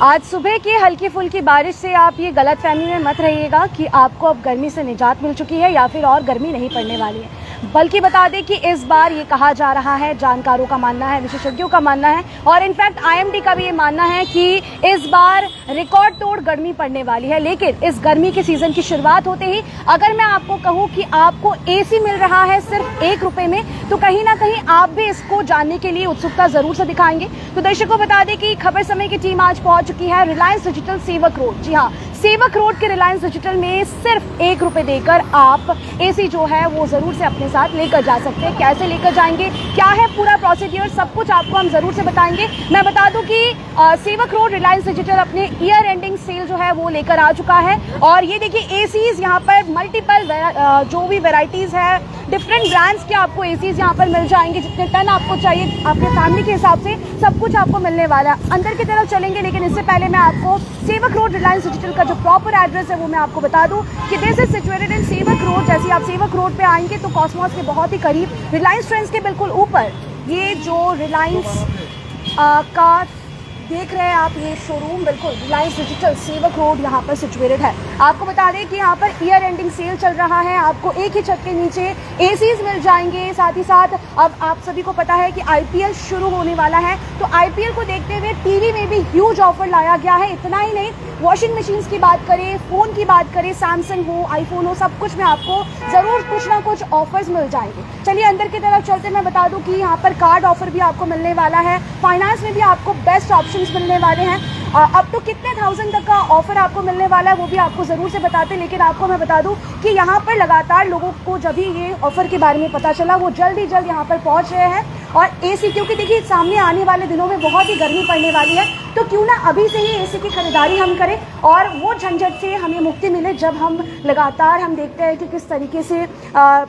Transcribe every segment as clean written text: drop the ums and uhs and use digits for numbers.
आज सुबह की हल्की फुल्की बारिश से आप ये गलतफहमी में मत रहिएगा कि आपको अब गर्मी से निजात मिल चुकी है या फिर और गर्मी नहीं पड़ने वाली है। बल्कि बता दें कि इस बार ये कहा जा रहा है, जानकारों का मानना है, विशेषज्ञों का मानना है और इनफैक्ट आईएमडी का भी ये मानना है कि इस बार रिकॉर्ड तोड़ गर्मी पड़ने वाली है। लेकिन इस गर्मी के सीजन की शुरुआत होते ही अगर मैं आपको कहूँ कि आपको एसी मिल रहा है सिर्फ ₹1 में, तो कहीं ना कहीं आप भी इसको जानने के लिए उत्सुकता जरूर से दिखाएंगे। तो दर्शकों बता दें कि खबर समय की टीम आज पहुंच चुकी है रिलायंस डिजिटल सेवक रोड। जी हाँ, सेवक रोड के रिलायंस डिजिटल में सिर्फ ₹1 देकर आप एसी जो है वो जरूर से अपने साथ लेकर जा सकते हैं। कैसे लेकर जाएंगे, क्या है पूरा प्रोसीड्यूर, सब कुछ आपको हम जरूर से बताएंगे। मैं बता दूं कि सेवक रोड रिलायंस डिजिटल अपने ईयर एंडिंग सेल जो है वो लेकर आ चुका है और ये देखिए एसीज यहाँ पर मल्टीपल जो भी वेराइटीज है, डिफरेंट ब्रांड्स के आपको एसीज यहाँ पर मिल जाएंगे। जितने टन आपको चाहिए आपके फैमिली के हिसाब से सब कुछ आपको मिलने वाला है। अंदर की तरफ चलेंगे लेकिन इससे पहले मैं आपको सेवक रोड रिलायंस डिजिटल का जो प्रॉपर एड्रेस है वो मैं आपको बता दूं कि this is situated in Sevoke road. जैसे आप सेवक रोड पे आएंगे तो कॉस्मोस के बहुत ही करीब, रिलायंस ट्रेंड्स के बिल्कुल ऊपर ये जो रिलायंस का देख रहे हैं आप, ये शोरूम बिल्कुल रिलायंस डिजिटल सेवक रोड यहाँ पर सिचुएटेड है। आपको बता दें कि यहाँ पर ईयर एंडिंग सेल चल रहा है, आपको एक ही छत के नीचे एसीज मिल जाएंगे। साथ ही साथ अब आप सभी को पता है कि आईपीएल शुरू होने वाला है, तो आईपीएल को देखते हुए टीवी में भी ह्यूज ऑफर लाया गया है। इतना ही नहीं, वॉशिंग मशीन्स की बात करें, फोन की बात करें, सैमसंग हो, आईफोन हो, सब कुछ में आपको जरूर कुछ ना कुछ ऑफर्स मिल जाएंगे। चलिए अंदर की तरफ चलते, मैं बता दूं कि यहाँ पर कार्ड ऑफर भी आपको मिलने वाला है, फाइनेंस में भी आपको बेस्ट ऑप्शंस मिलने वाले हैं। अब तो कितने 1000 तक का ऑफर आपको मिलने वाला है वो भी आपको जरूर से बताते हैं। लेकिन आपको मैं बता दूं कि यहाँ पर लगातार लोगों को जब भी ये ऑफर के बारे में पता चला वो जल्द ही जल्द यहाँ पर पहुंच रहे हैं। और एसी, क्योंकि देखिए सामने आने वाले दिनों में बहुत ही गर्मी पड़ने वाली है, तो क्यों ना अभी से ही एसी की खरीदारी हम करें और वो झंझट से हमें मुक्ति मिले। जब हम लगातार हम देखते हैं कि किस तरीके से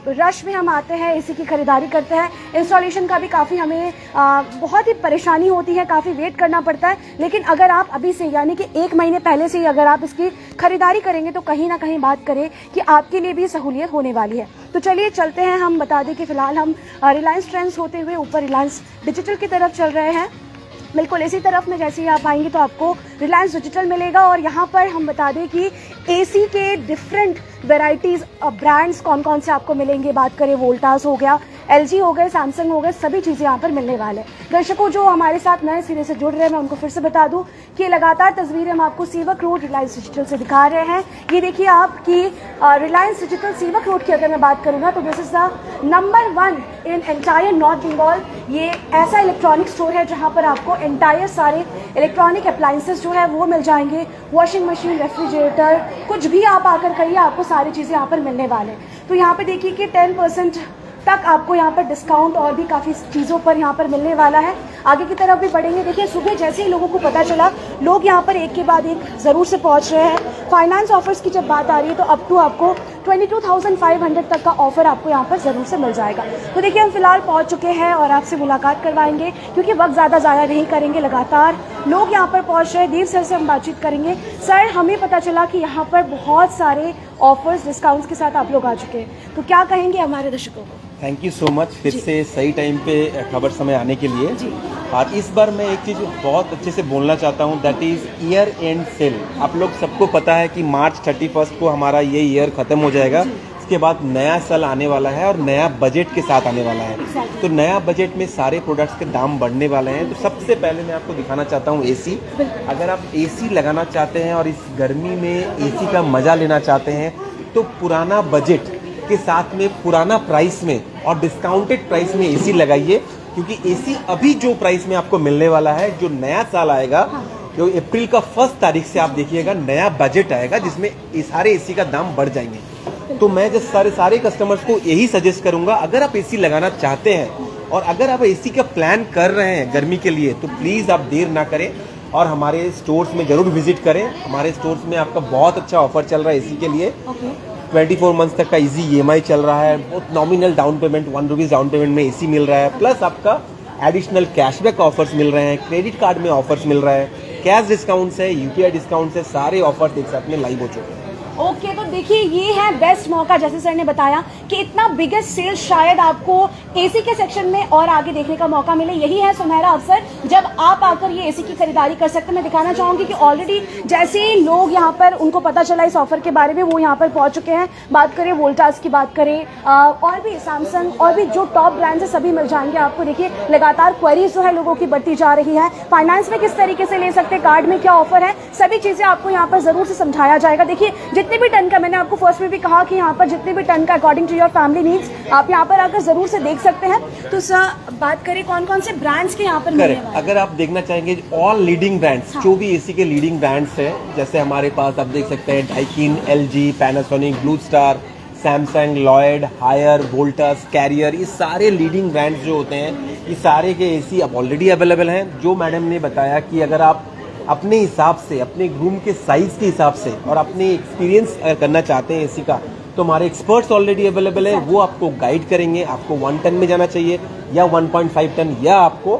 रश में हम आते हैं, एसी की खरीदारी करते हैं, इंस्टॉलेशन का भी काफ़ी हमें बहुत ही परेशानी होती है, काफ़ी वेट करना पड़ता है। लेकिन अगर आप अभी से यानी कि 1 महीने पहले से ही अगर आप इसकी खरीदारी करेंगे तो कहीं ना कहीं बात करें कि आपके लिए भी सहूलियत होने वाली है। तो चलिए चलते हैं, हम बता दें कि फिलहाल हम रिलायंस ट्रेंड्स होते हुए ऊपर रिलायंस डिजिटल की तरफ चल रहे हैं। बिल्कुल इसी तरफ में जैसे ही आप आएंगे तो आपको रिलायंस डिजिटल मिलेगा और यहाँ पर हम बता दें कि एसी के डिफरेंट वेराइटीज़ ब्रांड्स कौन कौन से आपको मिलेंगे। बात करें वोल्टास हो गया, एलजी हो गए, सैमसंग हो गए, सभी चीज़ें यहाँ पर मिलने वाले हैं। दर्शकों जो हमारे साथ नए सिरे से जुड़ रहे हैं, मैं उनको फिर से बता दूं कि लगातार तस्वीरें हम आपको सेवक रोड रिलायंस डिजिटल से दिखा रहे हैं। ये देखिए आपकी रिलायंस डिजिटल सेवक रोड की अगर मैं बात करूँ ना तो this is the number 1 in entire North Bengal. ये ऐसा इलेक्ट्रॉनिक स्टोर है जहाँ पर आपको एंटायर सारे इलेक्ट्रॉनिक अप्लाइंसेस जो है वो मिल जाएंगे। वॉशिंग मशीन, रेफ्रिजरेटर, कुछ भी आप आकर कहिए, आपको सारी चीज़ें यहाँ पर मिलने वाले हैं। तो यहाँ पे देखिए कि 10% तक आपको यहाँ पर डिस्काउंट और भी काफ़ी चीज़ों पर यहाँ पर मिलने वाला है। आगे की तरफ भी बढ़ेंगे। देखिए सुबह जैसे ही लोगों को पता चला, लोग यहाँ पर एक के बाद एक ज़रूर से पहुँच रहे हैं। फाइनेंस ऑफर्स की जब बात आ रही है तो अप टू आपको 22,500 तक का ऑफर आपको यहाँ पर ज़रूर से मिल जाएगा। तो देखिए हम फिलहाल पहुँच चुके हैं और आपसे मुलाकात करवाएंगे क्योंकि वक्त ज़्यादा ज़ाया नहीं करेंगे। लगातार लोग यहाँ पर पहुँच रहे हैं। देव सर से हम बातचीत करेंगे। सर, हमें पता चला कि यहाँ पर बहुत सारे ऑफर्स, डिस्काउंट्स के साथ आप लोग आ चुके हैं, तो क्या कहेंगे हमारे दर्शकों को? थैंक यू सो मच फिर से सही टाइम पे खबर समय आने के लिए जी। और इस बार मैं एक चीज़ बहुत अच्छे से बोलना चाहता हूँ, that is year end sale. आप लोग सबको पता है कि मार्च 31 को हमारा ये ईयर ख़त्म हो जाएगा। इसके बाद नया साल आने वाला है और नया बजट के साथ आने वाला है। तो नया बजट में सारे प्रोडक्ट्स के दाम बढ़ने वाले हैं। तो सबसे पहले मैं आपको दिखाना चाहता हूँ एसी। अगर आप एसी लगाना चाहते हैं और इस गर्मी में एसी का मज़ा लेना चाहते हैं तो पुराना बजट के साथ में पुराना प्राइस में और डिस्काउंटेड प्राइस में एसी लगाइए, क्योंकि एसी अभी जो प्राइस में आपको मिलने वाला है, जो नया साल आएगा, जो अप्रैल का 1 तारीख से आप देखिएगा नया बजट आएगा जिसमें सारे एसी का दाम बढ़ जाएंगे। तो मैं जिस सारे कस्टमर्स को यही सजेस्ट करूंगा, अगर आप एसी लगाना चाहते हैं और अगर आप एसी का प्लान कर रहे हैं गर्मी के लिए तो प्लीज़ आप देर ना करें और हमारे स्टोर्स में ज़रूर विजिट करें। हमारे स्टोर्स में आपका बहुत अच्छा ऑफर चल रहा है एसी के लिए। 24 मंथ्स तक का इजी ईएमआई चल रहा है। बहुत nominal down payment, ₹1 down payment में एसी मिल रहा है। प्लस आपका एडिशनल कैशबैक ऑफर्स मिल रहे हैं, क्रेडिट कार्ड में ऑफर्स मिल रहा है, कैश डिस्काउंट्स है, यूपीआई डिस्काउंट्स है, सारे ऑफर्स एक साथ में लाइव हो चुके हैं। ओके, तो देखिए ये है बेस्ट मौका, जैसे सर ने बताया कि इतना बिगेस्ट सेल शायद आपको एसी के सेक्शन में और आगे देखने का मौका मिले। यही है सुनहरा अवसर जब आप आकर ये एसी की खरीदारी कर सकते हैं। मैं दिखाना चाहूंगी कि ऑलरेडी जैसे ही लोग यहाँ पर उनको पता चला इस ऑफर के बारे में, वो यहाँ पर पहुंच चुके हैं। बात करें वोल्टास की, बात करें और भी सैमसंग और भी जो टॉप ब्रांड्स है सभी मिल जाएंगे आपको। देखिए लगातार क्वेरीज जो है लोगों की बढ़ती जा रही है, फाइनेंस में किस तरीके से ले सकते हैं, कार्ड में क्या ऑफर है, सभी चीजें आपको यहाँ पर जरूर से समझाया जाएगा। देखिए जितने भी टन का, मैंने आपको फर्स्ट में भी कहा कि यहाँ पर जितने भी टन का according to your family needs आप यहाँ पर आकर जरूर से देख सकते हैं। तो सर बात करें कौन कौन से ब्रांड्स के यहाँ पर मिलने वाले हैं? अगर आप देखना चाहेंगे ऑल लीडिंग ब्रांड्स, जो भी एसी के लीडिंग ब्रांड्स हैं, जैसे हमारे पास आप देख सकते हैं Daikin, LG, Panasonic, Blue Star, Samsung, Lloyd, Haier, Voltas, Carrier, ये सारे लीडिंग ब्रांड्स जो होते हैं, ये सारे के एसी अब ऑलरेडी अवेलेबल हैं। जो मैडम ने बताया कि अगर आप अपने हिसाब से, अपने रूम के साइज के हिसाब से और अपने एक्सपीरियंस अगर करना चाहते हैं एसी का, तो हमारे एक्सपर्ट्स ऑलरेडी अवेलेबल है। वो आपको गाइड करेंगे, आपको 1 टन में जाना चाहिए या 1.5 टन, या आपको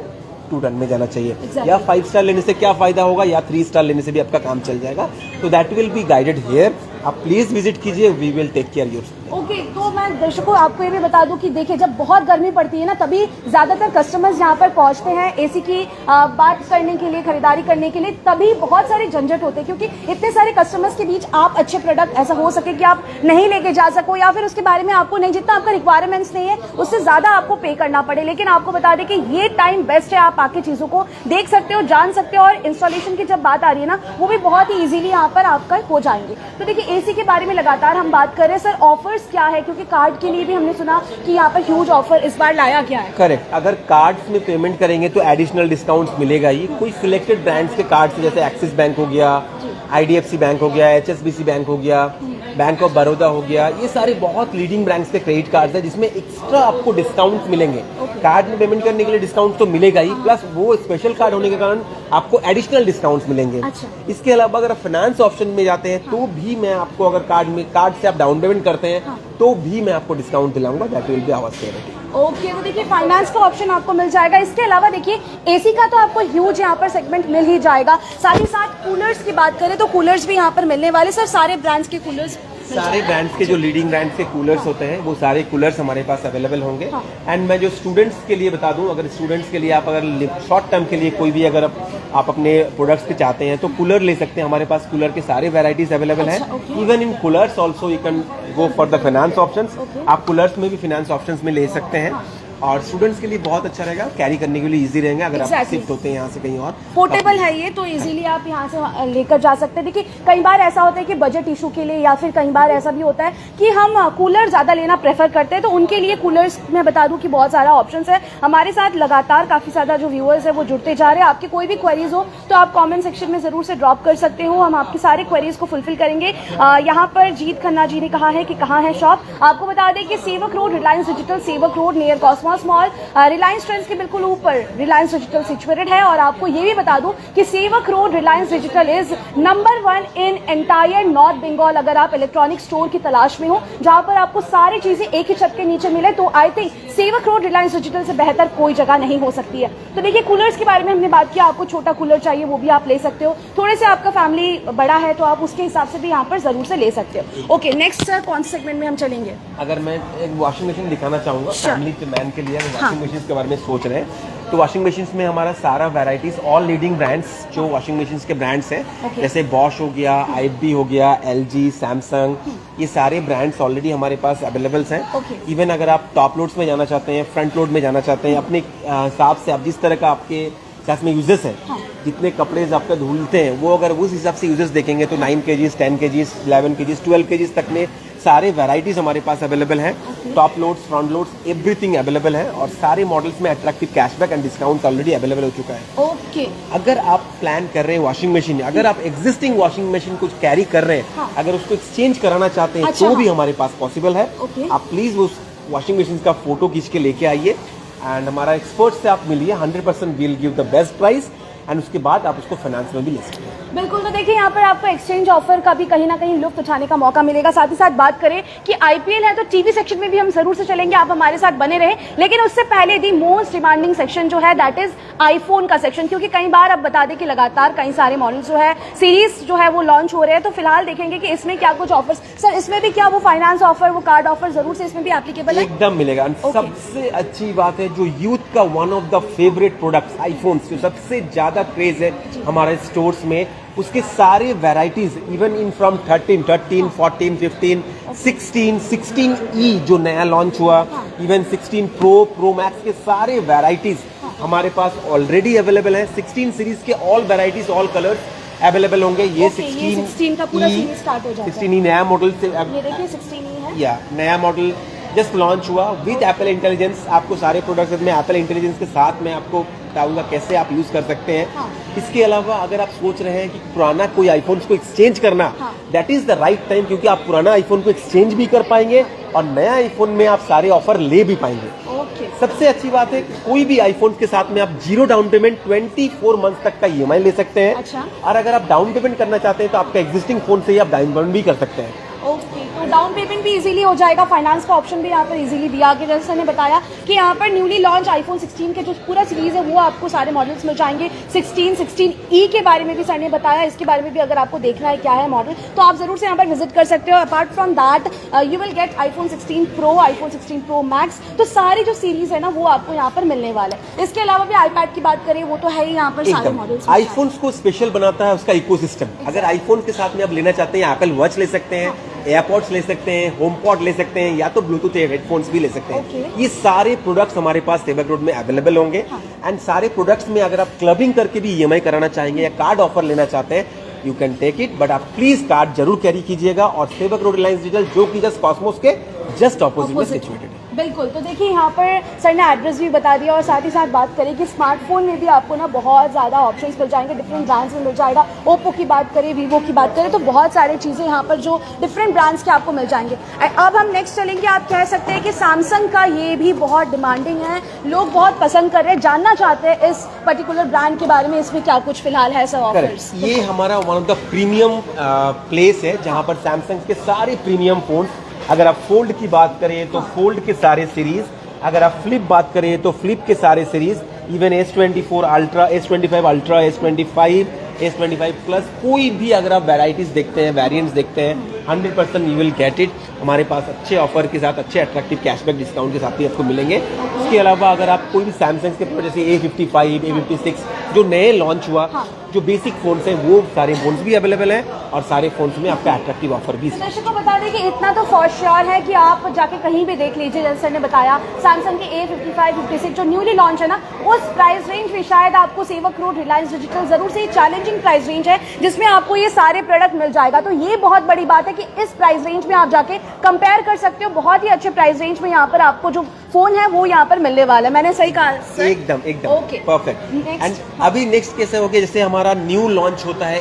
2 टन में जाना चाहिए, या 5 स्टार लेने से क्या फायदा होगा, या 3 स्टार लेने से भी आपका काम चल जाएगा। तो that will be guided here. आप प्लीज विजिट कीजिए, we will take care your. Okay, तो मैं दर्शकों आपको ये भी बता दूं कि देखिए जब बहुत गर्मी पड़ती है ना, तभी ज्यादातर कस्टमर्स यहाँ पर पहुंचते हैं एसी की बात करने के लिए, खरीदारी करने के लिए। तभी बहुत सारे झंझट होते हैं, क्योंकि इतने सारे कस्टमर्स के बीच आप अच्छे प्रोडक्ट, ऐसा हो सके कि आप नहीं लेके जा सको, या फिर उसके बारे में आपको नहीं, जितना आपका रिक्वायरमेंट्स नहीं है उससे ज्यादा आपको पे करना पड़े। लेकिन आपको बता दें कि ये टाइम बेस्ट है, आप आके चीजों को देख सकते हो, जान सकते हो, और इंस्टॉलेशन की जब बात आ रही है ना, वो भी बहुत ही इजीली यहाँ पर आपका हो जाएंगे। तो देखिए एसी के बारे में लगातार हम बात कर रहे हैं। सर ऑफर्स क्या है, क्योंकि कार्ड के लिए भी हमने सुना कि यहाँ पर ह्यूज ऑफर इस बार लाया गया है। करेक्ट, अगर कार्ड्स में पेमेंट करेंगे तो एडिशनल डिस्काउंट्स मिलेगा ही। कोई सिलेक्टेड ब्रांड्स के कार्ड्स जैसे एक्सिस बैंक हो गया, IDFC बैंक हो गया, HSBC बैंक हो गया, बैंक ऑफ बड़ौदा हो गया, ये सारे बहुत लीडिंग ब्रांड्स के क्रेडिट कार्ड्स हैं जिसमें एक्स्ट्रा आपको डिस्काउंट मिलेंगे। कार्ड में पेमेंट करने के लिए डिस्काउंट तो मिलेगा ही, प्लस वो स्पेशल कार्ड होने के कारण आपको एडिशनल डिस्काउंट्स मिलेंगे। अच्छा। इसके अलावा अगर आप फाइनेंस ऑप्शन में जाते हैं तो भी मैं आपको, अगर कार्ड से आप डाउन पेमेंट करते हैं तो भी मैं आपको डिस्काउंट दिलाऊंगा। That will be our favourite. Okay, तो देखिए फाइनेंस का ऑप्शन आपको मिल जाएगा। इसके अलावा देखिए एसी का तो आपको ह्यूज यहाँ पर सेगमेंट मिल ही जाएगा। साथ ही साथ कूलर्स की बात करें तो कूलर्स भी यहाँ पर मिलने वाले। सर सारे ब्रांड्स के कूलर्स, सारे ब्रांड्स के जो लीडिंग ब्रांड्स के कूलर्स होते हैं वो सारे कूलर्स हमारे पास अवेलेबल होंगे। एंड मैं जो स्टूडेंट्स के लिए बता दूं, अगर स्टूडेंट्स के लिए आप अगर शॉर्ट टर्म के लिए कोई भी अगर आप अपने प्रोडक्ट्स के चाहते हैं तो कूलर ले सकते हैं। हमारे पास कूलर के सारे वेराइटीज अवेलेबल हैं। Even in coolers also you can go for the finance options. आप कूलर्स में भी फाइनेंस ऑप्शंस में ले सकते हैं, और स्टूडेंट्स के लिए बहुत अच्छा रहेगा, कैरी करने के लिए इजी रहेगा। अगर आप शिफ्ट होते हैं यहाँ से कहीं और, पोर्टेबल है ये, तो इजीली आप यहाँ से लेकर जा सकते हैं। देखिए कई बार ऐसा होता है कि बजट इशू के लिए, या फिर कई बार ऐसा भी होता है कि हम कूलर ज्यादा लेना प्रेफर करते हैं, तो उनके लिए कूलर्स मैं बता दूं कि बहुत सारा ऑप्शंस है। हमारे साथ लगातार काफी ज्यादा जो व्यूअर्स है वो जुड़ते जा रहे हैं। आपकी कोई भी क्वेरीज हो तो आप कॉमेंट सेक्शन में जरूर से ड्रॉप कर सकते हो, हम आपकी सारे क्वेरीज को फुलफिल करेंगे। यहाँ पर जीत खन्ना जी ने कहा है कि कहाँ है शॉप। आपको बता दें कि Sevoke road, Reliance Digital Sevoke road near Cosmos mall, Reliance Trends के बिल्कुल ऊपर रिलायंस डिजिटल सिचुएटेड है। और आपको ये भी बता दूं कि Sevoke road Reliance Digital is number 1 in entire North Bengal. अगर आप इलेक्ट्रॉनिक स्टोर की तलाश में हो जहां पर आपको सारी चीजें एक ही छत के नीचे मिले, तो आई थिंक सेवक रोड रिलायंस डिजिटल से बेहतर कोई जगह नहीं हो सकती है। तो देखिए कूलर्स के बारे में हमने बात किया, आपको छोटा कूलर चाहिए वो भी आप ले सकते हो, थोड़े से आपका फैमिली बड़ा है तो आप उसके हिसाब से भी यहाँ पर जरूर से ले सकते हो। ओके, नेक्स्ट सर कौन से सेगमेंट में हम चलेंगे? अगर मैं एक वॉशिंग मशीन दिखाना चाहूंगा फैमिली मैन के लिए, वॉशिंग मशीन के बारे में सोच रहे हैं तो वॉशिंग मशीन में हमारा सारा वैरायटीज, ऑल लीडिंग ब्रांड्स जो वॉशिंग मशीन के ब्रांड्स हैं, जैसे बॉश हो गया, IFB हो गया, LG, सैमसंग, ये सारे ब्रांड्स ऑलरेडी हमारे पास अवेलेबल हैं। इवन अगर आप टॉप लोड्स में जाना चाहते हैं, फ्रंट लोड में जाना चाहते हैं, अपने हिसाब से आप जिस तरह का आपके साथ में यूजेस है, जितने कपड़े आपका धुलते हैं वो अगर उस हिसाब से यूजेस देखेंगे तो 9 kgs, 10 kgs, 11 kgs, 12 kgs तक में सारे वैरायटीज हमारे पास अवेलेबल हैं। Top loads, front loads, everything available है, और सारे मॉडल्स में attractive cashback and discount already available हो चुका है। ओके, अगर आप प्लान कर रहे हैं वॉशिंग मशीन, अगर आप एग्जिस्टिंग वॉशिंग मशीन कुछ कैरी कर रहे हैं, अगर उसको एक्सचेंज कराना चाहते हैं तो भी हमारे पास पॉसिबल है। आप प्लीज उस वॉशिंग मशीन का फोटो खींच के लेके आइए एंड हमारा एक्सपर्ट से आप मिलिए। 100% will give the best price, and उसके बाद आप उसको फाइनेंस में भी ले सकते हैं। बिल्कुल, तो देखिए यहाँ पर आपको एक्सचेंज ऑफर का भी कहीं ना कहीं लुत्फ उठाने का मौका मिलेगा। साथ ही साथ बात करें कि आईपीएल है तो टीवी सेक्शन में भी हम जरूर से चलेंगे, आप हमारे साथ बने रहे। लेकिन उससे पहले दी मोस्ट डिमांडिंग सेक्शन जो है दैट इज आईफोन का सेक्शन, क्योंकि कई बार अब बता दें कि लगातार कई सारे मॉडल्स जो है सीरीज जो है वो लॉन्च हो रहे हैं। तो फिलहाल देखेंगे कि इसमें क्या कुछ ऑफर्स, सर इसमें भी क्या वो फाइनेंस ऑफर, वो कार्ड ऑफर जरूर से इसमें भी एप्लीकेबल है? एकदम मिलेगा। सबसे अच्छी बात है जो यूथ का one of the favourite products iPhone, जो सबसे ज्यादा क्रेज है हमारे स्टोर्स में, उसके सारे varieties even in from 13, 14, 15, 16, 16E जो नया लॉन्च हुआ, इवन 16 प्रो मैक्स के सारे वैरायटीज हमारे पास ऑलरेडी अवेलेबल है। 16 सीरीज के all varieties, all colours available होंगे। ये 16 का पूरा सीरीज स्टार्ट हो जाता है। 16E नया मॉडल से, ये देखिए 16E है या नया मॉडल जस्ट लॉन्च हुआ विद एप्पल इंटेलिजेंस। आपको सारे प्रोडक्ट्स में एप्पल इंटेलिजेंस के साथ मैं आपको बताऊंगा कैसे आप यूज कर सकते हैं। हाँ। इसके अलावा अगर आप सोच रहे हैं कि पुराना कोई आईफोन को एक्सचेंज करना, that is the right time, क्योंकि आप पुराना आईफोन को एक्सचेंज भी कर पाएंगे और नया आईफोन में आप सारे ऑफर ले भी पाएंगे। सबसे अच्छी बात है कि कोई भी आईफोन के साथ में आप 0 डाउन पेमेंट 24 मंथ तक का ईएमआई ले सकते हैं। अच्छा। और अगर आप डाउन पेमेंट करना चाहते हैं तो आपका एग्जिस्टिंग फोन से ही आप डाउन पेमेंट भी कर सकते हैं। ओके, तो डाउन पेमेंट भी इजीली हो जाएगा, फाइनेंस का ऑप्शन भी यहाँ पर इजीली दिया गया। जैसे सर ने बताया कि यहाँ पर न्यूली लॉन्च आईफोन 16 के जो पूरा सीरीज है वो आपको सारे मॉडल्स मिल जाएंगे। 16E के बारे में भी सर ने बताया, इसके बारे में भी अगर आपको देखना है क्या है मॉडल तो आप जरूर से यहाँ पर विजिट कर सकते हो। Apart from that you will get iPhone 16 pro, iPhone 16 pro max, तो सारी जो सीरीज है ना वो आपको यहाँ पर मिलने वाला है। इसके अलावा भी आईपैड की बात करें वो तो है ही, यहाँ पर सारे मॉडल्स। आईफोन को स्पेशल बनाता है उसका इकोसिस्टम। अगर आईफोन के साथ में आप लेना चाहते हैं, एप्पल वॉच ले सकते हैं, एयरपॉड्स ले सकते हैं, होम पॉड ले सकते हैं, या तो ब्लूटूथ हेडफोन्स भी ले सकते हैं। ये सारे प्रोडक्ट्स हमारे पास सेवक रोड में अवेलेबल होंगे। एंड सारे प्रोडक्ट्स में अगर आप क्लबिंग करके भी ईएमआई कराना चाहेंगे या कार्ड ऑफर लेना चाहते हैं, you can take it, but आप प्लीज कार्ड जरूर कैरी कीजिएगा। और सेवक रोड रिलायंस डिजिटल जो कि जस्ट कॉस्मोस के जस्ट ऑपोजिट में सिचुएटेड है। बिल्कुल, तो देखिए यहाँ पर सर ने एड्रेस भी बता दिया और साथ ही साथ बात करें कि स्मार्टफोन में भी आपको ना बहुत ज़्यादा ऑप्शंस मिल जाएंगे, डिफरेंट ब्रांड्स में मिल जाएगा। ओप्पो की बात करें, वीवो की बात करें, तो बहुत सारी चीज़ें यहाँ पर जो डिफरेंट ब्रांड्स के आपको मिल जाएंगे। अब हम नेक्स्ट चलेंगे, आप कह सकते हैं कि सैमसंग का ये भी बहुत डिमांडिंग है, लोग बहुत पसंद कर रहे हैं, जानना चाहते हैं इस पर्टिकुलर ब्रांड के बारे में, इसमें क्या कुछ फिलहाल है सर ऑफर्स? ये हमारा one of the premium place है जहाँ पर सैमसंग के सारे प्रीमियम फोन, अगर आप फोल्ड की बात करें तो फोल्ड के सारे सीरीज, अगर आप फ्लिप बात करें तो फ्लिप के सारे series, even S24 ultra, S25 ultra, S25, S25 plus, कोई भी अगर आप वैरायटीज देखते हैं, वेरिएंट्स देखते हैं, 100% यू विल गेट इट। हमारे पास अच्छे ऑफर के साथ, अच्छे अट्रैक्टिव कैशबैक डिस्काउंट के साथ ही आपको मिलेंगे। इसके अलावा अगर आप कोई भी सैमसंग के प्रोडक्ट जैसे A55, A56 जो नए लॉन्च हुआ, जो बेसिक फोन्स हैं वो सारे फोन्स भी अवेलेबल हैं और सारे फोन्स में आपका अट्रैक्टिव ऑफर भी। दर्शकों को बता दें कि इतना तो फॉर श्योर है कि आप जाके कहीं भी देख लीजिए, जैसे सर ने बताया सैमसंग के A55, 56 जो न्यूली लॉन्च है ना, उस प्राइस रेंज में शायद आपको सेवक रोड रिलायंस डिजिटल जरूर से चैलेंजिंग प्राइस रेंज है जिसमें आपको ये सारे प्रोडक्ट मिल जाएगा। तो ये बहुत बड़ी बात है कि इस प्राइस रेंज में आप जाके कंपेयर कर सकते हो। बहुत ही अच्छे प्राइस रेंज में यहाँ पर आपको जो फोन है वो यहाँ पर मिलने वाला है। मैंने सही कहा सर? एकदम ओके, परफेक्ट। एंड अभी नेक्स्ट कैसे हो गया, जैसे हमारा न्यू लॉन्च होता है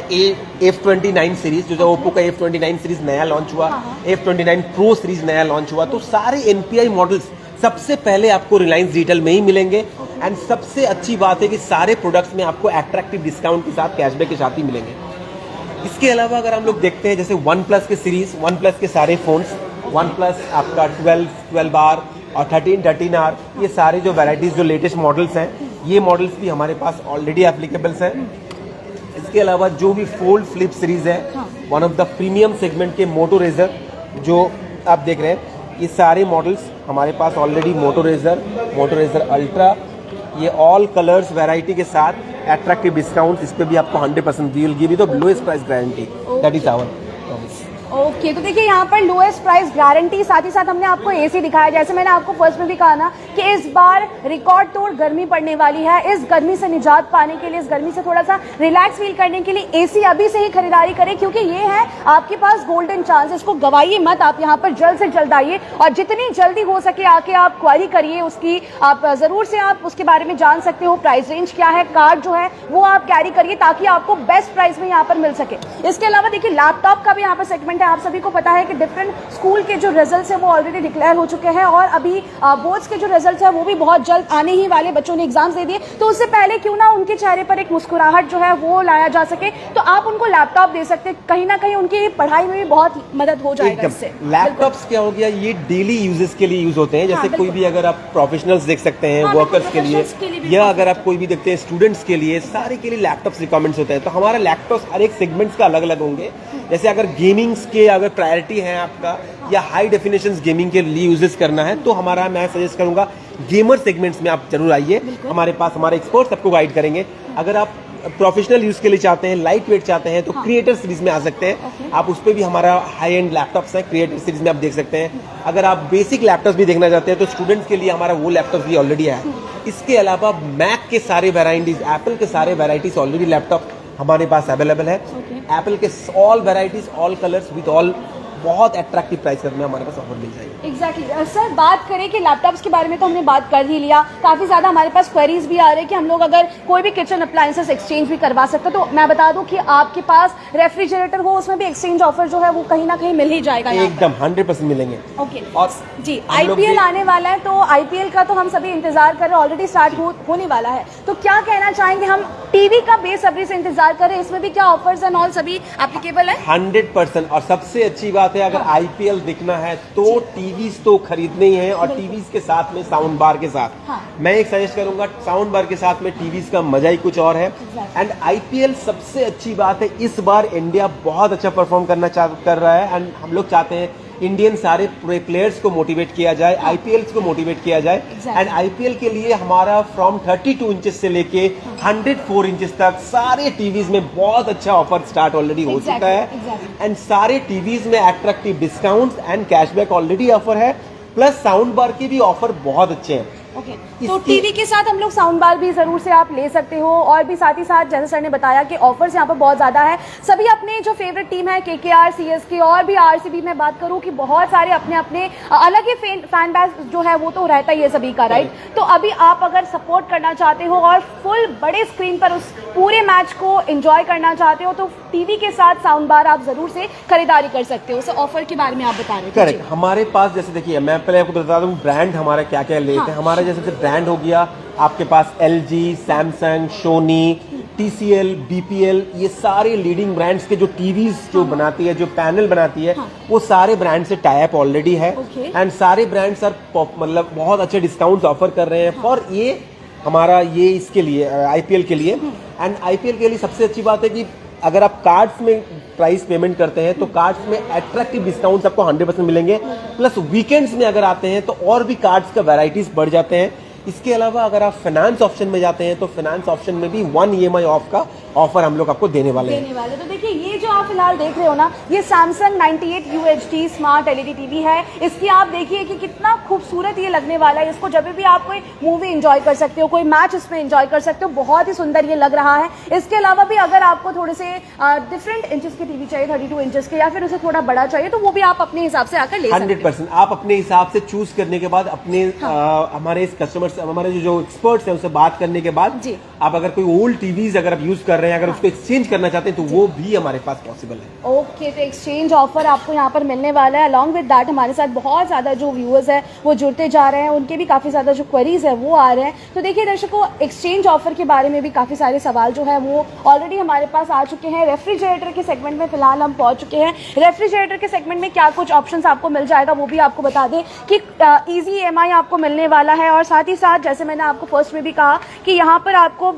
F29 सीरीज, जो ओप्पो का F29 सीरीज नया लॉन्च हुआ, F29 प्रो सीरीज नया लॉन्च हुआ, तो सारे एनपीआई मॉडल्स सबसे पहले आपको रिलायंस डिजिटल में ही मिलेंगे। एंड सबसे अच्छी बात है कि सारे प्रोडक्ट्स में आपको अट्रैक्टिव डिस्काउंट के साथ, कैशबैक के साथ ही मिलेंगे। इसके अलावा अगर हम लोग देखते हैं जैसे वन प्लस के सीरीज, वन प्लस के सारे फोन्स, वन प्लस आपका 12R और 13R, ये सारे जो वैरायटीज जो लेटेस्ट मॉडल्स हैं, ये मॉडल्स भी हमारे पास ऑलरेडी एप्लीकेबल्स हैं। इसके अलावा जो भी फोल्ड फ्लिप सीरीज है, one of the premium segment के मोटो रेजर जो आप देख रहे हैं, ये सारे मॉडल्स हमारे पास ऑलरेडी मोटो रेजर अल्ट्रा, ये ऑल कलर्स वैरायटी के साथ अट्रैक्टिव डिस्काउंट, इस पे भी आपको 100% we will give you the lowest price guarantee, that is our promise. Okay, तो देखिए यहाँ पर लोएस्ट प्राइस गारंटी, साथ ही साथ हमने आपको एसी दिखाया, जैसे मैंने आपको फर्स्ट में भी कहा ना कि इस बार रिकॉर्ड तोड़ गर्मी पड़ने वाली है। इस गर्मी से निजात पाने के लिए, इस गर्मी से थोड़ा सा रिलैक्स फील करने के लिए एसी अभी से ही खरीदारी करें, क्योंकि ये है आपके पास गोल्डन चांस, इसको गवाइए मत। आप यहाँ पर जल्द से जल्द आइए और जितनी जल्दी हो सके आके आप क्वारी करिए उसकी, आप जरूर से आप उसके बारे में जान सकते हो, प्राइस रेंज क्या है, कार्ड जो है वो आप कैरी करिए ताकि आपको बेस्ट प्राइस में यहाँ पर मिल सके। इसके अलावा देखिए लैपटॉप का भी यहाँ पर सेगमेंट है, आप सभी को पता है कि डिफरेंट स्कूल के जो रिजल्ट्स हैं वो ऑलरेडी डिक्लेयर हो चुके हैं और अभी बोर्ड्स के जो रिजल्ट्स हैं वो भी बहुत जल्द आने ही वाले, बच्चों ने एग्जाम्स दे दिए, तो उससे पहले क्यों ना उनके चेहरे पर एक मुस्कुराहट जो है वो लाया जा सके, तो आप उनको लैपटॉप दे सकते हैं, कहीं ना कहीं उनकी पढ़ाई में भी बहुत मदद हो जाएगा इससे। लैपटॉप्स क्या हो गया, ये डेली यूजेस के लिए यूज होते हैं, जैसे कोई भी अगर आप प्रोफेशनल्स देख सकते हैं, वर्कर्स के लिए, या अगर आप कोई भी देखते हैं स्टूडेंट्स के लिए, सारे के लिए लैपटॉप्स रिक्वायरमेंट्स होते हैं। तो हमारा लैपटॉप्स हर एक सेगमेंट्स का अलग अलग होंगे। जैसे अगर गेमिंग्स के अगर प्रायोरिटी है आपका या हाई डेफिनेशन गेमिंग के लिए यूजेस करना है, तो हमारा मैं सजेस्ट करूंगा गेमर सेगमेंट्स में आप जरूर आइए, हमारे पास हमारे एक्सपर्ट्स आपको गाइड करेंगे। अगर आप प्रोफेशनल यूज के लिए चाहते हैं, लाइट वेट चाहते हैं, तो क्रिएटर सीरीज में आ सकते हैं आप, उस पर भी हमारा हाई एंड लैपटॉप्स हैं, क्रिएटर सीरीज में आप देख सकते हैं। अगर आप बेसिक लैपटॉप्स भी देखना चाहते हैं तो स्टूडेंट्स के लिए हमारा वो लैपटॉप भी ऑलरेडी है। इसके अलावा मैक के सारे वेराइटीज, एप्पल के सारे वेराइटीज ऑलरेडी लैपटॉप हमारे पास अवेलेबल है। एप्पल के all varieties, all colours with all बहुत अट्रैक्टिव प्राइस में हमारे पास ऑफर मिल जाएगी। एग्जैक्टली सर, बात करें कि लैपटॉप्स के बारे में तो हमने बात कर ही लिया, काफ़ी ज़्यादा हमारे पास क्वेरीज भी आ रहे हैं कि हम लोग अगर कोई भी किचन अप्लायंसेस एक्सचेंज भी करवा सकते हैं, तो मैं बता दूं कि आपके पास रेफ्रिजरेटर हो उसमें भी एक्सचेंज ऑफर जो है वो कहीं ना कहीं मिल ही जाएगा, एकदम 100% मिलेंगे। ओके और जी, आईपीएल आने वाला है, तो आईपीएल का तो हम सभी इंतजार कर रहे हैं, ऑलरेडी स्टार्ट होने वाला है, तो क्या कहना चाहेंगे, हम टीवी का बेसब्री से इंतजार कर रहे हैं, इसमें भी क्या ऑफर्स एंड ऑल सभी एप्लीकेबल है? 100%। और सबसे अच्छी बात है, अगर आईपीएल दिखना है तो टीवीज तो खरीदने ही है, और टीवीज के साथ में साउंड बार के साथ मैं एक सजेस्ट करूंगा, साउंड बार के साथ में टीवीज का मजा ही कुछ और है। एंड आईपीएल सबसे अच्छी बात है, इस बार इंडिया बहुत अच्छा परफॉर्म कर रहा है, एंड हम लोग चाहते हैं इंडियन सारे पूरे प्लेयर्स को मोटिवेट किया जाए, आईपीएल को मोटिवेट किया जाए। एंड आईपीएल के लिए हमारा फ्रॉम 32 इंचेस से लेके 104 इंचेस तक सारे टीवीज में बहुत अच्छा ऑफर स्टार्ट ऑलरेडी हो चुका है। एंड सारे टीवीज में attractive discount and cashback already offer है, प्लस साउंड बार की भी ऑफर बहुत अच्छे हैं। ओके, तो टीवी के साथ हम लोग साउंड बार भी जरूर से आप ले सकते हो, और भी साथ ही साथ जैसे सर ने बताया कि ऑफर्स यहाँ पर बहुत ज्यादा है। सभी अपने जो फेवरेट टीम है केकेआर, सीएसके और भी आरसीबी में बात करूँ कि बहुत सारे अपने अपने अलग ही फैन बेस जो है वो तो रहता ही है सभी का, राइट? तो अभी आप अगर सपोर्ट करना चाहते हो और फुल बड़े स्क्रीन पर उस पूरे मैच को एंजॉय करना चाहते हो, तो टीवी के साथ साउंड बार आप जरूर से खरीदारी कर सकते हो। सर ऑफर के बारे में आप बता रहे थे। करेक्ट, हमारे पास जैसे देखिए, मैं पहले आपको बता दूं ब्रांड हमारा क्या क्या लेते हैं। हमारा जैसे ब्रांड हो गया आपके पास LG, Samsung, Sony, TCL, BPL, ये सारे लीडिंग ब्रांड्स के जो टीवीज जो बनाती है, जो पैनल बनाती है, वो सारे ब्रांड से टाई अप ऑलरेडी है। एंड सारे ब्रांड सर मतलब बहुत अच्छे डिस्काउंट्स ऑफर कर रहे हैं फॉर ये हमारा ये इसके लिए IPL के लिए। एंड IPL के लिए सबसे अच्छी बात है कि अगर आप कार्ड्स में प्राइस पेमेंट करते हैं तो कार्ड्स में अट्रैक्टिव डिस्काउंट्स आपको 100% मिलेंगे, प्लस वीकेंड्स में अगर आते हैं तो और भी कार्ड्स का वैरायटीज बढ़ जाते हैं। इसके अलावा अगर आप फाइनेंस ऑप्शन में जाते हैं तो फाइनेंस ऑप्शन में भी 1 EMI ऑफ का ऑफर हम लोग आपको देने वाले हैं। तो देखिए, ये जो आप फिलहाल देख रहे हो ना, ये Samsung 98 UHD smart LED TV है। इसकी आप देखिए कि कितना खूबसूरत ये लगने वाला है। इसको जब भी आप कोई मूवी एंजॉय कर सकते हो, कोई मैच इसमें एंजॉय कर सकते हो, बहुत ही सुंदर ये लग रहा है। इसके अलावा भी अगर आपको थोड़े से डिफरेंट इंचेस की टीवी चाहिए, 32 इंचेस के, या फिर उसे थोड़ा बड़ा चाहिए, तो वो भी आप अपने हिसाब से आकर ले सकते हो। 100% आप अपने हिसाब से चूज करने के बाद अपने हमारे इस कस्टमर्स, हमारे जो एक्सपर्ट्स हैं, उससे बात करने के बाद आप अगर कोई ओल्ड टीवीज अगर आप यूज कर रहे हैं, अगर उसको एक्सचेंज करना चाहते हैं, तो वो भी हमारे पास पॉसिबल है। ओके, तो एक्सचेंज ऑफर आपको यहाँ पर मिलने वाला है। अलॉन्ग विद दैट हमारे साथ बहुत ज़्यादा जो व्यूअर्स हैं वो जुड़ते जा रहे हैं, उनके भी काफ़ी ज़्यादा जो क्वेरीज है वो आ रहे हैं। तो देखिए दर्शकों, एक्सचेंज ऑफर के बारे में भी काफ़ी सारे सवाल जो है वो ऑलरेडी हमारे पास आ चुके हैं। रेफ्रिजरेटर के सेगमेंट में फिलहाल हम पहुँच चुके हैं। रेफ्रिजरेटर के सेगमेंट में क्या कुछ ऑप्शन आपको मिल जाएगा वो भी आपको बता दें कि ईजी EMI आपको मिलने वाला है, और साथ ही साथ जैसे मैंने आपको फर्स्ट में भी कहा कि यहाँ पर आपको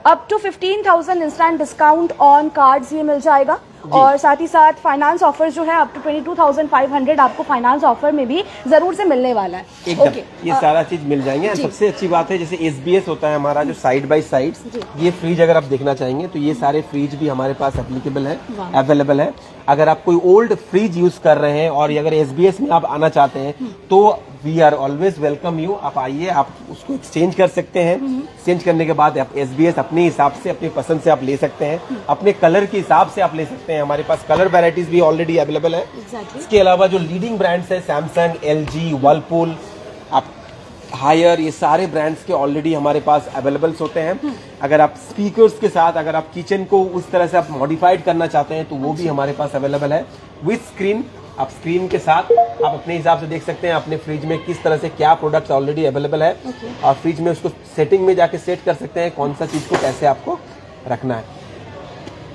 up to 15,000 instant discount on cards ये मिल जाएगा, और साथ ही साथ फाइनेंस ऑफर जो है अप टू 22,500 आपको फाइनेंस ऑफर में भी जरूर से मिलने वाला है। एकदम ये सारा चीज मिल जाएंगे। सबसे अच्छी बात है, जैसे SBS होता है हमारा जो साइड बाय साइड, ये फ्रिज अगर आप देखना चाहेंगे तो ये सारे फ्रिज भी हमारे पास एप्लीकेबल है, अवेलेबल है। अगर आप कोई ओल्ड फ्रिज यूज कर रहे हैं और अगर SBS में आप आना चाहते हैं तो we are always welcome you, आप आइए, आप उसको एक्सचेंज कर सकते हैं। एक्सचेंज करने के बाद आप SBS अपने हिसाब से, अपनी पसंद से आप ले सकते हैं, अपने कलर के हिसाब से आप ले सकते हैं। हमारे पास कलर वैरायटीज भी ऑलरेडी अवेलेबल है। इसके अलावा जो लीडिंग ब्रांड्स है, सैमसंग, LG, वर्लपूल, आप हायर, ये सारे ब्रांड्स के ऑलरेडी हमारे पास अवेलेबल्स होते हैं। अगर आप स्पीकर्स के साथ, अगर आप किचन को उस तरह से आप मॉडिफाइड करना चाहते हैं तो वो भी हमारे पास अवेलेबल है विद स्क्रीन। आप स्क्रीन के साथ आप अपने हिसाब से देख सकते हैं अपने फ्रिज में किस तरह से क्या प्रोडक्ट्स ऑलरेडी अवेलेबल है और फ्रिज में उसको सेटिंग में जाके सेट कर सकते हैं कौन सा चीज़ को कैसे आपको रखना है।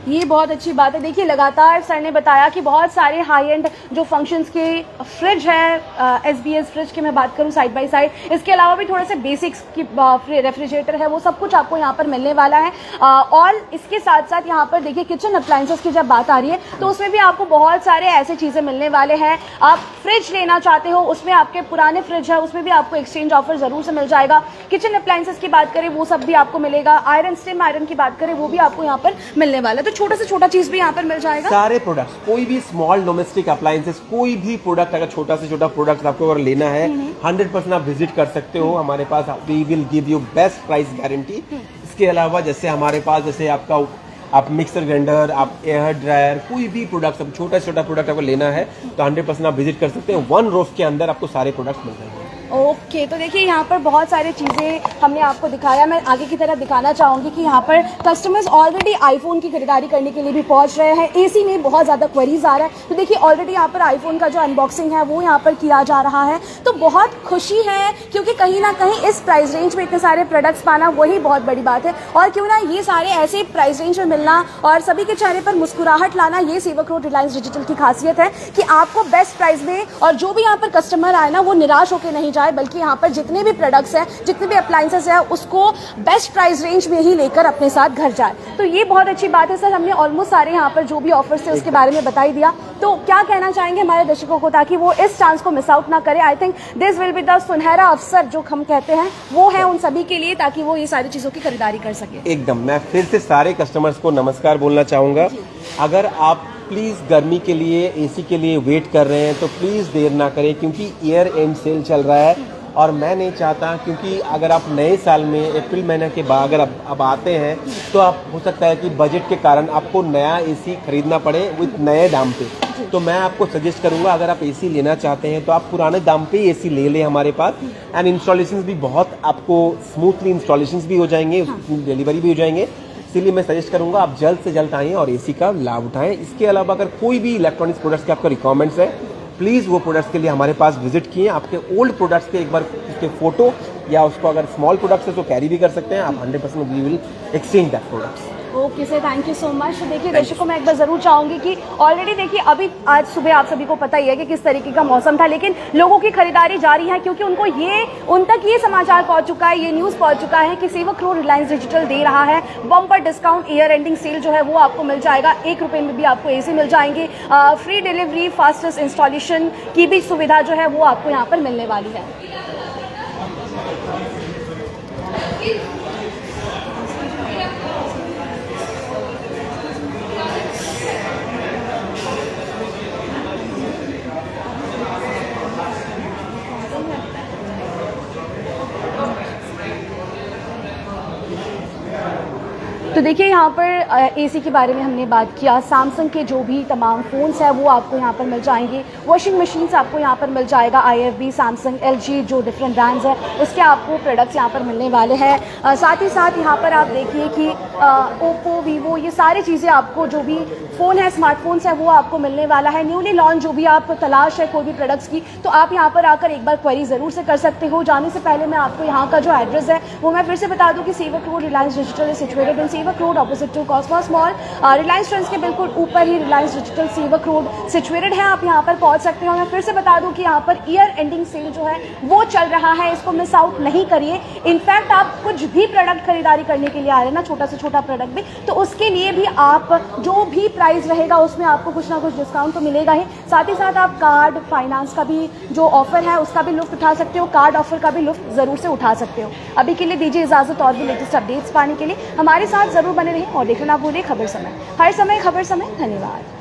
ये बहुत अच्छी बात है। देखिए लगातार सर ने बताया कि बहुत सारे हाई एंड जो फंक्शंस के फ्रिज है, SBS फ्रिज की मैं बात करूं साइड बाय साइड, इसके अलावा भी थोड़े से बेसिक्स की रेफ्रिजरेटर है, वो सब कुछ आपको यहाँ पर मिलने वाला है। और इसके साथ साथ यहाँ पर देखिए किचन अप्लायंसेस की जब बात आ रही है तो उसमें भी आपको बहुत सारे ऐसे चीज़ें मिलने वाले हैं। आप फ्रिज लेना चाहते हो, उसमें आपके पुराने फ्रिज है उसमें भी आपको एक्सचेंज ऑफर ज़रूर से मिल जाएगा। किचन अप्लायंसेस की बात करें वो सब भी आपको मिलेगा। आयरन, स्टीम आयरन की बात करें वो भी आपको यहाँ पर मिलने वाला है। छोटा से छोटा चीज भी यहाँ पर मिल जाएगा। सारे प्रोडक्ट्स, कोई भी स्मॉल डोमेस्टिक अप्लायंसेस, कोई भी प्रोडक्ट अगर छोटा से छोटा प्रोडक्ट आपको अगर लेना है 100% आप विजिट कर सकते हो हमारे पास। We will give you best price guarantee. इसके अलावा जैसे हमारे पास जैसे आपका आप मिक्सर ग्राइंडर, आप एयर ड्रायर, कोई भी प्रोडक्ट, अब छोटा से छोटा प्रोडक्ट आपको लेना है तो 100% आप विजिट कर सकते हैं। 1 रोफ के अंदर आपको सारे प्रोडक्ट्स मिल जाएंगे। ओके तो देखिए यहाँ पर बहुत सारी चीज़ें हमने आपको दिखाया। मैं आगे की तरफ दिखाना चाहूँगी कि यहाँ पर कस्टमर्स ऑलरेडी आईफोन की खरीदारी करने के लिए भी पहुँच रहे हैं। एसी में बहुत ज़्यादा क्वेरीज आ रहा है तो देखिए ऑलरेडी यहाँ पर आईफोन का जो अनबॉक्सिंग है वो यहाँ पर किया जा रहा है। तो बहुत खुशी है क्योंकि कहीं ना कहीं इस प्राइस रेंज में इतने सारे प्रोडक्ट्स पाना वही बहुत बड़ी बात है। और क्यों ना ये सारे ऐसे प्राइस रेंज में मिलना और सभी के चेहरे पर मुस्कुराहट लाना, ये सेवक रोड रिलायंस डिजिटल की खासियत है कि आपको बेस्ट प्राइस में, और जो भी यहाँ पर कस्टमर आए ना वो निराश होकर नहीं जाए, बल्कि यहाँ पर जितने भी प्रोडक्ट्स हैं, जितने भी अप्लायंसेस हैं उसको बेस्ट प्राइस रेंज में ही लेकर अपने साथ घर जाए। तो ये बहुत अच्छी बात है। सर हमने ऑलमोस्ट सारे यहाँ पर जो भी ऑफर्स थे उसके बारे में बता ही दिया। तो क्या कहना चाहेंगे हमारे दर्शकों को ताकि वो इस चांस को मिस आउट ना करें? I think this will be the सुनहरा अवसर जो हम कहते हैं वो है उन सभी के लिए ताकि वो ये सारी चीजों की खरीदारी कर सके। एकदम, मैं फिर से सारे कस्टमर्स को नमस्कार बोलना चाहूंगा। अगर आप प्लीज़ गर्मी के लिए, एसी के लिए वेट कर रहे हैं तो प्लीज़ देर ना करें क्योंकि ईयर एंड सेल चल रहा है और मैं नहीं चाहता, क्योंकि अगर आप नए साल में अप्रैल महीने के बाद अगर अब आते हैं तो आप हो सकता है कि बजट के कारण आपको नया एसी खरीदना पड़े विद नए दाम पे। तो मैं आपको सजेस्ट करूंगा अगर आप एसी लेना चाहते हैं तो आप पुराने दाम पे एसी ले लें हमारे पास। एंड इंस्टॉलेशंस भी बहुत आपको स्मूथली इंस्टॉलेशंस भी हो जाएंगे, डिलीवरी भी हो जाएंगे। इसलिए मैं सजेस्ट करूंगा आप जल्द से जल्द आएँ और एसी का लाभ उठाएं। इसके अलावा अगर कोई भी इलेक्ट्रॉनिक्स प्रोडक्ट्स के आपको रिक्वायरमेंट्स है प्लीज़ वो प्रोडक्ट्स के लिए हमारे पास विजिट किए। आपके ओल्ड प्रोडक्ट्स के एक बार उसके फोटो या उसको अगर स्मॉल प्रोडक्ट्स है तो कैरी भी कर सकते हैं आप। 100% we will exchange that products. Okay sir, thank you so much. तो देखिए दर्शकों मैं एक बार ज़रूर चाहूँगी कि ऑलरेडी देखिए अभी आज सुबह आप सभी को पता ही है कि किस तरीके का मौसम था, लेकिन लोगों की खरीदारी जारी है क्योंकि उनको उन तक ये समाचार पहुँच चुका है, ये न्यूज़ पहुँच चुका है कि सेवक रोड रिलायंस डिजिटल दे रहा है bumper discount. Year ending sale जो है वो आपको मिल जाएगा। 1 रुपये में भी आपको एसी मिल जाएंगे। फ्री डिलीवरी, फास्टेस्ट इंस्टॉलेशन की भी सुविधा जो है वो आपको यहाँ पर मिलने वाली है। तो देखिए यहाँ पर एसी के बारे में हमने बात किया। सैमसंग के जो भी तमाम फ़ोन्स हैं वो आपको यहाँ पर मिल जाएंगे। वॉशिंग मशीन्स आपको यहाँ पर मिल जाएगा। IFB, सैमसंग, LG जो डिफरेंट ब्रांड्स हैं उसके आपको प्रोडक्ट्स यहाँ पर मिलने वाले हैं। साथ ही साथ यहाँ पर आप देखिए कि ओप्पो, वीवो, ये सारी चीज़ें आपको जो भी फ़ोन है, स्मार्टफोन्स है वो आपको मिलने वाला है। न्यूली लॉन्च जो भी आप तलाश है कोई भी प्रोडक्ट्स की तो आप यहाँ पर आकर एक बार क्वेरी ज़रूर से कर सकते हो। जाने से पहले मैं आपको यहाँ का जो एड्रेस है वो मैं फिर से बता दूँ कि Sevoke road Reliance Digital situated in Sevoke road opposite to Cosmos mall. Reliance Trends के बिल्कुल ऊपर ही Reliance Digital Sevoke road situated है। आप यहाँ पर पहुँच सकते हो। मैं फिर से बता दूँ कि यहाँ पर ईयर एंडिंग सेल जो है वो चल रहा है, इसको मिस आउट नहीं करिए। इनफैक्ट आप कुछ भी प्रोडक्ट खरीदारी करने के लिए आ रहे हैं ना, छोटा से छोटा प्रोडक्ट भी, तो उसके लिए भी आप जो भी प्राइस रहेगा उसमें आपको कुछ ना कुछ डिस्काउंट तो मिलेगा ही। साथ ही साथ आप कार्ड फाइनेंस का भी जो ऑफर है उसका भी लुत्फ उठा सकते हो, कार्ड ऑफर का भी लुत्फ ज़रूर से उठा सकते हो। अभी के लिए दीजिए इजाज़त, और भी लेटेस्ट अपडेट्स पाने के लिए हमारे साथ ज़रूर बने रहें और देखना ना भूलें खबर समय। हर समय खबर समय। धन्यवाद।